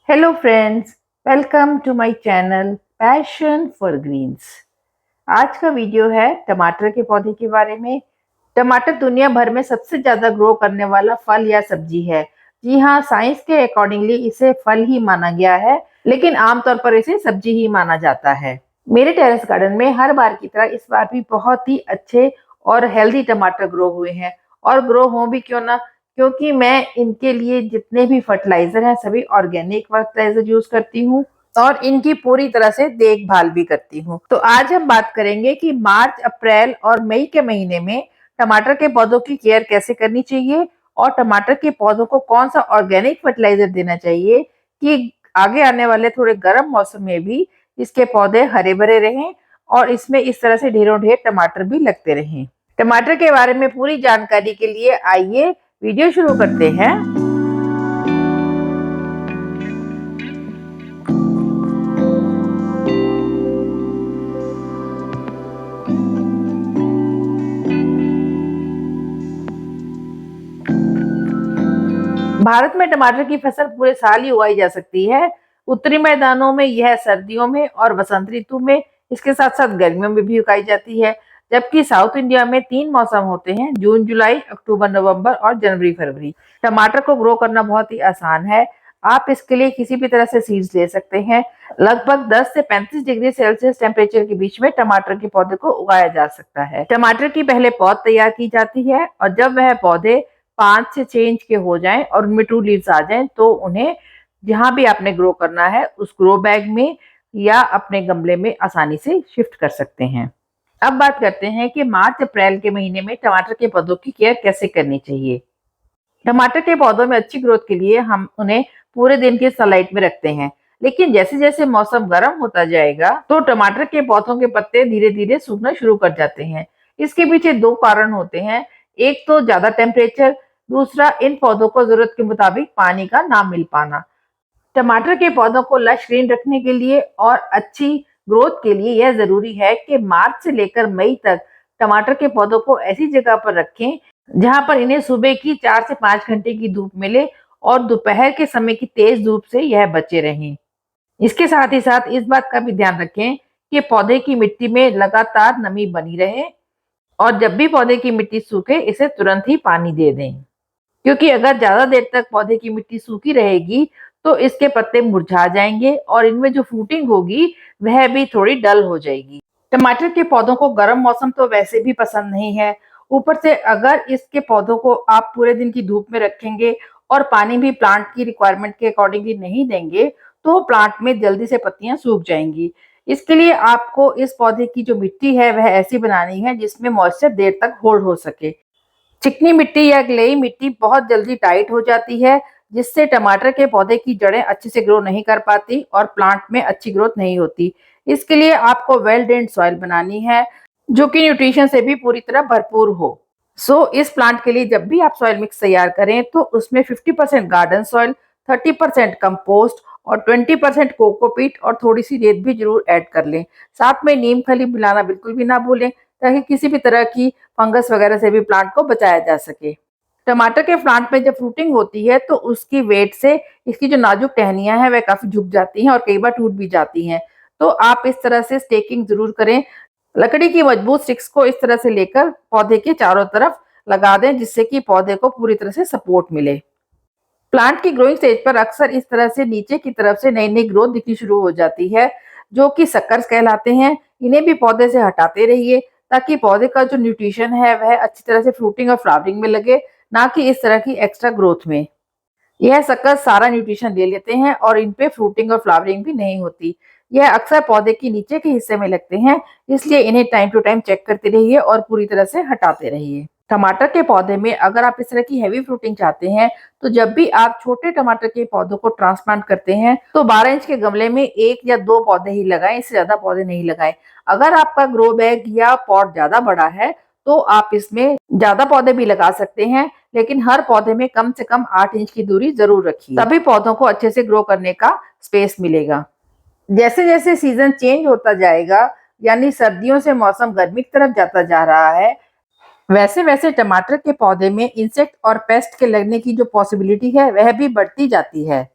Hello friends, welcome to my channel passion for greens. आज का video है टमाटर के पौधे के बारे में। टमाटर दुनिया भर में सबसे ज्यादा ग्रो करने वाला फल या सब्जी है। जी हाँ, साइंस के अकॉर्डिंगली इसे फल ही माना गया है, लेकिन आमतौर पर इसे सब्जी ही माना जाता है। मेरे टेरेस गार्डन में हर बार की तरह इस बार भी बहुत ही अच्छे और हेल्दी टमाटर ग्रो हुए हैं। और ग्रो हो भी क्यों ना, क्योंकि मैं इनके लिए जितने भी फर्टिलाइजर हैं सभी ऑर्गेनिक फर्टिलाइजर यूज करती हूँ और इनकी पूरी तरह से देखभाल भी करती हूँ। तो आज हम बात करेंगे कि मार्च, अप्रैल और मई के महीने में टमाटर के पौधों की केयर कैसे करनी चाहिए और टमाटर के पौधों को कौन सा ऑर्गेनिक फर्टिलाइजर देना चाहिए कि आगे आने वाले थोड़े गर्म मौसम में भी इसके पौधे हरे भरे रहें और इसमें इस तरह से ढेरों ढेर टमाटर भी लगते रहें। टमाटर के बारे में पूरी जानकारी के लिए आइए वीडियो शुरू करते हैं। भारत में टमाटर की फसल पूरे साल ही उगाई जा सकती है। उत्तरी मैदानों में यह सर्दियों में और वसंत ऋतु में, इसके साथ साथ गर्मियों में भी उगाई जाती है। जबकि साउथ इंडिया में 3 मौसम होते हैं: जून जुलाई, अक्टूबर नवंबर और जनवरी फरवरी। टमाटर को ग्रो करना बहुत ही आसान है। आप इसके लिए किसी भी तरह से सीड्स ले सकते हैं। लगभग 10 से 35 डिग्री सेल्सियस टेम्परेचर के बीच में टमाटर के पौधे को उगाया जा सकता है। टमाटर की पहले पौध तैयार की जाती है और जब वह पौधे 5 से 6 इंच के हो जाएं और उनमें ट्रू लीव्स आ जाएं तो उन्हें जहां भी आपने ग्रो करना है उस ग्रो बैग में या अपने गमले में आसानी से शिफ्ट कर सकते हैं। अब बात करते हैं कि मार्च अप्रैल के महीने में टमाटर के पौधों की केयर कैसे करनी चाहिए। टमाटर के पौधों में अच्छी ग्रोथ के लिए हम उन्हें पूरे दिन की सनलाइट में रखते हैं, लेकिन जैसे जैसे मौसम गर्म होता जाएगा तो टमाटर के पौधों के पत्ते धीरे धीरे सूखना शुरू कर जाते हैं। इसके पीछे 2 कारण होते हैं। एक तो ज्यादा टेम्परेचर, दूसरा इन पौधों को जरूरत के मुताबिक पानी का ना मिल पाना। टमाटर के पौधों को लश ग्रीन रखने के लिए और अच्छी ग्रोथ के लिए यह जरूरी है कि मार्च से लेकर मई तक टमाटर के पौधों को ऐसी जगह पर रखें जहां पर इन्हें सुबह की 4 से 5 घंटे की धूप मिले और दोपहर के समय की तेज धूप से यह बचे रहें। इसके साथ ही साथ इस बात का भी ध्यान रखें कि पौधे की मिट्टी में लगातार नमी बनी रहे और जब भी पौधे की मिट्टी सूखे इसे तुरंत ही पानी दे दें, क्योंकि अगर ज्यादा देर तक पौधे की मिट्टी सूखी रहेगी तो इसके पत्ते मुरझा जाएंगे और इनमें जो फ्रूटिंग होगी वह भी थोड़ी डल हो जाएगी। टमाटर के पौधों को गर्म मौसम तो वैसे भी पसंद नहीं है, ऊपर से अगर इसके पौधों को आप पूरे दिन की धूप में रखेंगे और पानी भी प्लांट की रिक्वायरमेंट के अकॉर्डिंगली नहीं देंगे तो प्लांट में जल्दी से पत्तियां सूख जाएंगी। इसके लिए आपको इस पौधे की जो मिट्टी है वह ऐसी बनानी है जिसमें मॉइस्चर देर तक होल्ड हो सके। चिकनी मिट्टी या ग्लेई मिट्टी बहुत जल्दी टाइट हो जाती है, जिससे टमाटर के पौधे की जड़ें अच्छे से ग्रो नहीं कर पाती और प्लांट में अच्छी ग्रोथ नहीं होती। इसके लिए आपको वेल ड्रेन्ड सॉइल बनानी है जो कि न्यूट्रिशन से भी पूरी तरह भरपूर हो। इस प्लांट के लिए जब भी आप सॉइल मिक्स तैयार करें तो उसमें 50% गार्डन सॉइल, 30% कंपोस्ट और 20% कोकोपीट और थोड़ी सी रेत भी जरूर ऐड कर लें। साथ में नीम खली मिलाना बिल्कुल भी ना भूलें, ताकि किसी भी तरह की फंगस वगैरह से भी प्लांट को बचाया जा सके। टमाटर के प्लांट में जब फ्रूटिंग होती है तो उसकी वेट से इसकी जो नाजुक टहनियां हैं वह काफी झुक जाती हैं और कई बार टूट भी जाती हैं। तो आप इस तरह से स्टेकिंग जरूर करें। लकड़ी की मजबूत स्टिक्स को इस तरह से लेकर पौधे के चारों तरफ लगा दें, जिससे कि पौधे को पूरी तरह से सपोर्ट मिले। प्लांट की ग्रोइंग स्टेज पर अक्सर इस तरह से नीचे की तरफ से नई नई ग्रोथ दिखनी शुरू हो जाती है, जो कि सक्कर्स कहलाते हैं। इन्हें भी पौधे से हटाते रहिए ताकि पौधे का जो न्यूट्रिशन है वह अच्छी तरह से फ्रूटिंग और फ्लावरिंग में लगे, ना कि इस तरह की एक्स्ट्रा ग्रोथ में। यह सक्कर्स सारा न्यूट्रिशन ले लेते हैं और इन पे फ्रूटिंग और फ्लावरिंग भी नहीं होती। यह अक्सर पौधे के नीचे के हिस्से में लगते हैं, इसलिए इन्हें टाइम टू टाइम चेक करते रहिए और पूरी तरह से हटाते रहिए। टमाटर के पौधे में अगर आप इस तरह की हैवी फ्रूटिंग चाहते हैं तो जब भी आप छोटे टमाटर के पौधों को ट्रांसप्लांट करते हैं तो 12 इंच के गमले में 1 या 2 पौधे ही लगाएं, इससे ज्यादा पौधे नहीं लगाएं। अगर आपका ग्रो बैग या पॉट ज्यादा बड़ा है तो आप इसमें ज्यादा पौधे भी लगा सकते हैं, लेकिन हर पौधे में कम से कम 8 इंच की दूरी जरूर रखिए, तभी पौधों को अच्छे से ग्रो करने का स्पेस मिलेगा। जैसे जैसे सीजन चेंज होता जाएगा, यानी सर्दियों से मौसम गर्मी की तरफ जाता जा रहा है, वैसे वैसे टमाटर के पौधे में इंसेक्ट और पेस्ट के लगने की जो पॉसिबिलिटी है वह भी बढ़ती जाती है।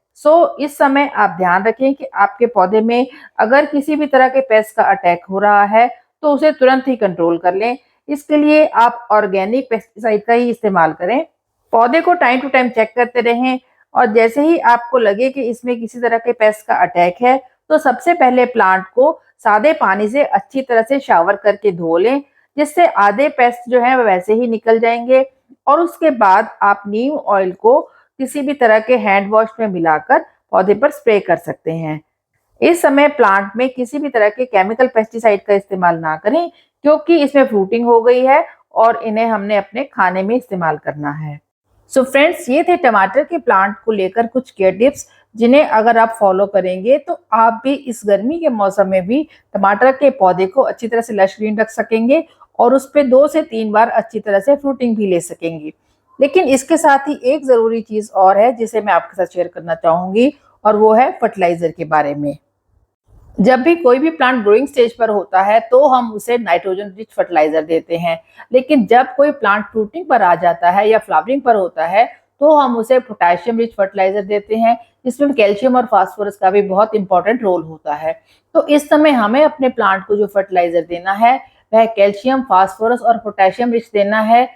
इस समय आप ध्यान रखें कि आपके पौधे में अगर किसी भी तरह के पेस्ट का अटैक हो रहा है तो उसे तुरंत ही कंट्रोल कर लें। इसके लिए आप ऑर्गेनिक पेस्टिसाइड का ही इस्तेमाल करें। पौधे को टाइम टू टाइम चेक करते रहें और जैसे ही आपको लगे कि इसमें किसी तरह के पेस्ट का अटैक है तो सबसे पहले प्लांट को सादे पानी से अच्छी तरह से शावर करके धो लें, जिससे आधे पेस्ट जो है वैसे ही निकल जाएंगे। और उसके बाद आप नीम ऑयल को किसी भी तरह के हैंड वॉश में मिलाकर पौधे पर स्प्रे कर सकते हैं। इस समय प्लांट में किसी भी तरह के केमिकल पेस्टिसाइड का इस्तेमाल ना करें, क्योंकि इसमें फ्रूटिंग हो गई है और इन्हें हमने अपने खाने में इस्तेमाल करना है। फ्रेंड्स, ये थे टमाटर के प्लांट को लेकर कुछ केयर टिप्स, जिन्हें अगर आप फॉलो करेंगे तो आप भी इस गर्मी के मौसम में भी टमाटर के पौधे को अच्छी तरह से लश ग्रीन रख सकेंगे और उस पे 2 से 3 बार अच्छी तरह से फ्रूटिंग भी ले सकेंगे। लेकिन इसके साथ ही एक ज़रूरी चीज़ और है जिसे मैं आपके साथ शेयर करना चाहूँगी, और वो है फर्टिलाइज़र के बारे में। जब भी कोई भी प्लांट ग्रोइंग स्टेज पर होता है तो हम उसे नाइट्रोजन रिच फर्टिलाइजर देते हैं, लेकिन जब कोई प्लांट फ्रूटिंग पर आ जाता है या फ्लावरिंग पर होता है तो हम उसे पोटेशियम रिच फर्टिलाइजर देते हैं, जिसमें कैल्शियम और फास्फोरस का भी बहुत इंपॉर्टेंट रोल होता है। तो इस समय हमें अपने प्लांट को जो फर्टिलाइजर देना है वह कैल्शियम, फास्फोरस और पोटेशियम रिच देना है।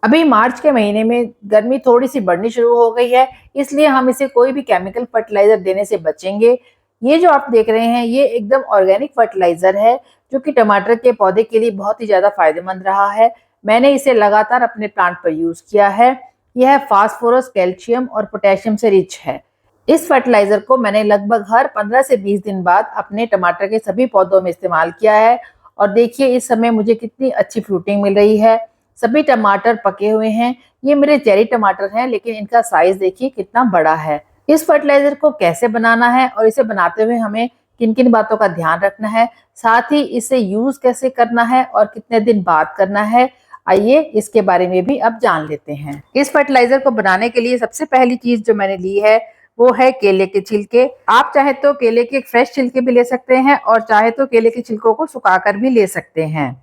अभी मार्च के महीने में गर्मी थोड़ी सी बढ़नी शुरू हो गई है, इसलिए हम इसे कोई भी केमिकल फर्टिलाइजर देने से बचेंगे। ये जो आप देख रहे हैं ये एकदम ऑर्गेनिक फर्टिलाइजर है, जो कि टमाटर के पौधे के लिए बहुत ही ज़्यादा फायदेमंद रहा है। मैंने इसे लगातार अपने प्लांट पर यूज़ किया है। यह फास्फोरस, कैल्शियम और पोटेशियम से रिच है। इस फर्टिलाइजर को मैंने लगभग हर 15 से 20 दिन बाद अपने टमाटर के सभी पौधों में इस्तेमाल किया है और देखिए इस समय मुझे कितनी अच्छी फ्रूटिंग मिल रही है। सभी टमाटर पके हुए हैं। ये मेरे चेरी टमाटर हैं, लेकिन इनका साइज देखिए कितना बड़ा है। इस फर्टिलाइजर को कैसे बनाना है और इसे बनाते हुए हमें किन किन बातों का ध्यान रखना है, साथ ही इसे यूज कैसे करना है और कितने दिन बाद करना है, आइए इसके बारे में भी अब जान लेते हैं। इस फर्टिलाइजर को बनाने के लिए सबसे पहली चीज जो मैंने ली है वो है केले के छिलके। आप चाहे तो केले के फ्रेश छिलके भी ले सकते हैं और चाहे तो केले के छिलकों को सुखाकर भी ले सकते हैं।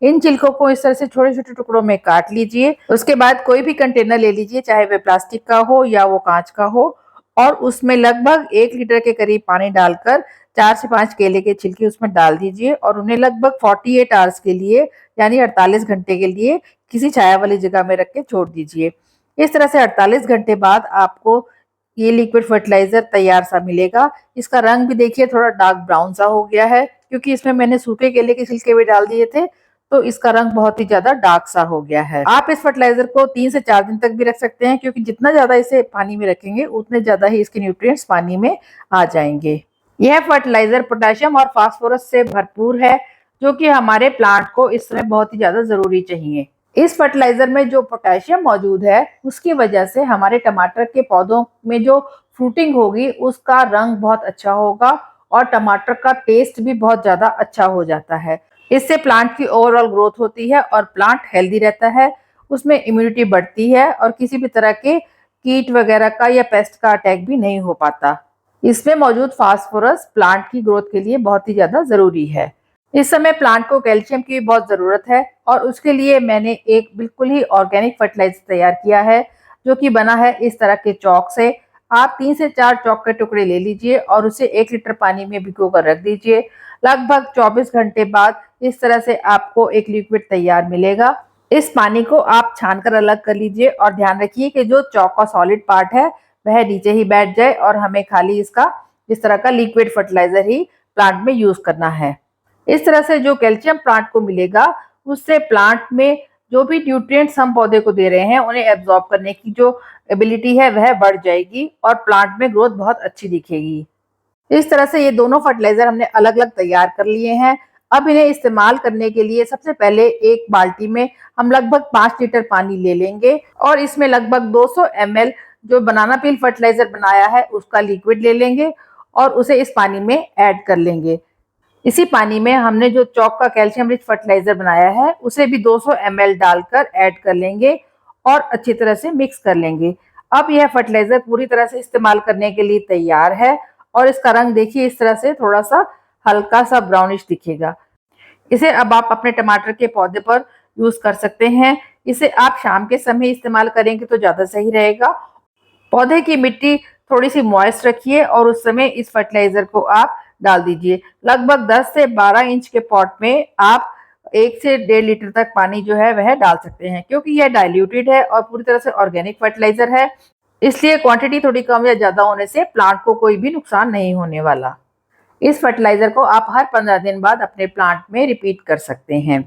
इन छिलकों को इस तरह से छोटे छोटे टुकड़ों में काट लीजिए। उसके बाद कोई भी कंटेनर ले लीजिए, चाहे वह प्लास्टिक का हो या वो कांच का हो, और उसमें लगभग 1 लीटर के करीब पानी डालकर 4 से 5 केले के छिलके उसमें डाल दीजिए और उन्हें लगभग 48 आवर्स के लिए यानी 48 घंटे के लिए किसी छाया वाली जगह में रख के छोड़ दीजिए। इस तरह से 48 घंटे बाद आपको ये लिक्विड फर्टिलाइजर तैयार सा मिलेगा। इसका रंग भी देखिए थोड़ा डार्क ब्राउन सा हो गया है, क्योंकि इसमें मैंने सूखे केले के छिलके भी डाल दिए थे, तो इसका रंग बहुत ही ज्यादा डार्क सा हो गया है। आप इस फर्टिलाइजर को 3 से 4 दिन तक भी रख सकते हैं, क्योंकि जितना ज्यादा इसे पानी में रखेंगे उतने ज्यादा ही इसके न्यूट्रिएंट्स पानी में आ जाएंगे। यह फर्टिलाइजर पोटेशियम और फास्फोरस से भरपूर है, जो कि हमारे प्लांट को इस समय बहुत ही ज्यादा जरूरी चाहिए। इस फर्टिलाइजर में जो पोटेशियम मौजूद है उसकी वजह से हमारे टमाटर के पौधों में जो फ्रूटिंग होगी उसका रंग बहुत अच्छा होगा और टमाटर का टेस्ट भी बहुत ज्यादा अच्छा हो जाता है। इससे प्लांट की ओवरऑल ग्रोथ होती है और प्लांट हेल्दी रहता है, उसमें इम्यूनिटी बढ़ती है और किसी भी तरह के कीट वगैरह का या पेस्ट का अटैक भी नहीं हो पाता। इसमें मौजूद फास्फोरस प्लांट की ग्रोथ के लिए बहुत ही ज्यादा जरूरी है। इस समय प्लांट को कैल्शियम की बहुत जरूरत है और उसके लिए मैंने एक बिल्कुल ही ऑर्गेनिक फर्टिलाइजर तैयार किया है, जो कि बना है इस तरह के चौक से। आप 3 से 4 चौक के टुकड़े ले लीजिए और उसे 1 लीटर पानी में भिगोकर रख दीजिए। लगभग 24 घंटे बाद इस तरह से आपको एक लिक्विड तैयार मिलेगा। इस पानी को आप छानकर अलग कर लीजिए और ध्यान रखिए कि जो चौक का सॉलिड पार्ट है वह नीचे ही बैठ जाए और हमें खाली इसका इस तरह का लिक्विड फर्टिलाइजर ही प्लांट में यूज करना है। इस तरह से जो कैल्शियम प्लांट को मिलेगा उससे प्लांट में जो भी न्यूट्रिएंट्स हम पौधे को दे रहे हैं उन्हें एब्जॉर्ब करने की जो एबिलिटी है वह बढ़ जाएगी और प्लांट में ग्रोथ बहुत अच्छी दिखेगी। इस तरह से ये दोनों फर्टिलाइजर हमने अलग अलग तैयार कर लिए हैं। अब इन्हें इस्तेमाल करने के लिए सबसे पहले एक बाल्टी में हम लगभग 5 लीटर पानी ले लेंगे और इसमें लगभग 200 ml जो बनाना पील फर्टिलाइजर बनाया है उसका लिक्विड ले लेंगे और उसे इस पानी में ऐड कर लेंगे। इसी पानी में हमने जो चौक का कैल्शियम रिच फर्टिलाइजर बनाया है उसे भी 200 ml डालकर ऐड कर लेंगे और अच्छी तरह से मिक्स कर लेंगे। अब यह फर्टिलाइजर पूरी तरह से इस्तेमाल करने के लिए तैयार है और इसका रंग देखिए इस तरह से थोड़ा सा हल्का सा ब्राउनिश दिखेगा। इसे अब आप अपने टमाटर के पौधे पर यूज कर सकते हैं। इसे आप शाम के समय इस्तेमाल करेंगे तो ज्यादा सही रहेगा। पौधे की मिट्टी थोड़ी सी मॉइस्ट रखिए और उस समय इस फर्टिलाइजर को आप डाल दीजिए। लगभग 10 से 12 इंच के पॉट में आप 1 से 1.5 लीटर तक पानी जो है वह डाल सकते हैं, क्योंकि यह डाइल्यूटेड है और पूरी तरह से ऑर्गेनिक फर्टिलाइजर है, इसलिए क्वांटिटी थोड़ी कम या ज्यादा होने से प्लांट को कोई भी नुकसान नहीं होने वाला। इस फर्टिलाइजर को आप हर 15 दिन बाद अपने प्लांट में रिपीट कर सकते हैं।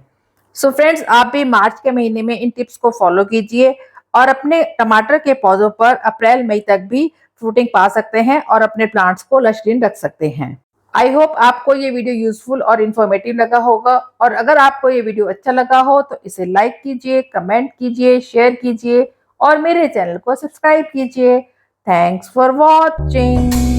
सो फ्रेंड्स, आप भी मार्च के महीने में इन टिप्स को फॉलो कीजिए और अपने टमाटर के पौधों पर अप्रैल मई तक भी फ्रूटिंग पा सकते हैं और अपने प्लांट्स को लश ग्रीन रख सकते हैं। आई होप आपको ये वीडियो यूजफुल और इन्फॉर्मेटिव लगा होगा, और अगर आपको ये वीडियो अच्छा लगा हो तो इसे लाइक कीजिए, कमेंट कीजिए, शेयर कीजिए और मेरे चैनल को सब्सक्राइब कीजिए। Thanks for watching.